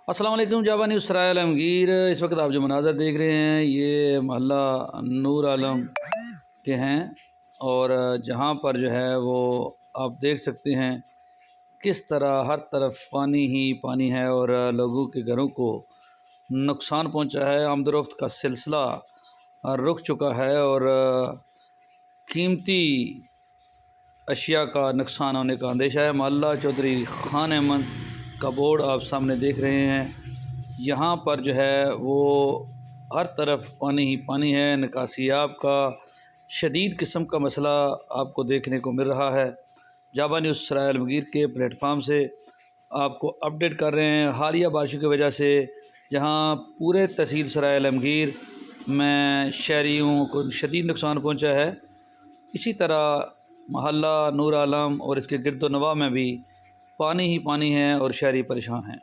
السلام علیکم جابا نیوز سرائے عالمگیر۔ اس وقت آپ جو مناظر دیکھ رہے ہیں یہ محلہ نور عالم کے ہیں، اور جہاں پر جو ہے وہ آپ دیکھ سکتے ہیں کس طرح ہر طرف پانی ہی پانی ہے اور لوگوں کے گھروں کو نقصان پہنچا ہے۔ آمد و رفت کا سلسلہ رک چکا ہے اور قیمتی اشیاء کا نقصان ہونے کا اندیشہ ہے۔ محلہ چودھری خان احمد کا بورڈ آپ سامنے دیکھ رہے ہیں، یہاں پر جو ہے وہ ہر طرف پانی ہی پانی ہے۔ نکاسیاب کا شدید قسم کا مسئلہ آپ کو دیکھنے کو مل رہا ہے۔ جابا نیوز سرائے عالمگیر کے پلیٹ فارم سے آپ کو اپڈیٹ کر رہے ہیں حالیہ بارشوں کی وجہ سے، جہاں پورے تحصیل سرائے عالمگیر میں شہریوں کو شدید نقصان پہنچا ہے، اسی طرح محلہ نور عالم اور اس کے گرد و نواح میں بھی پانی ہی پانی ہے اور شہری پریشان ہیں۔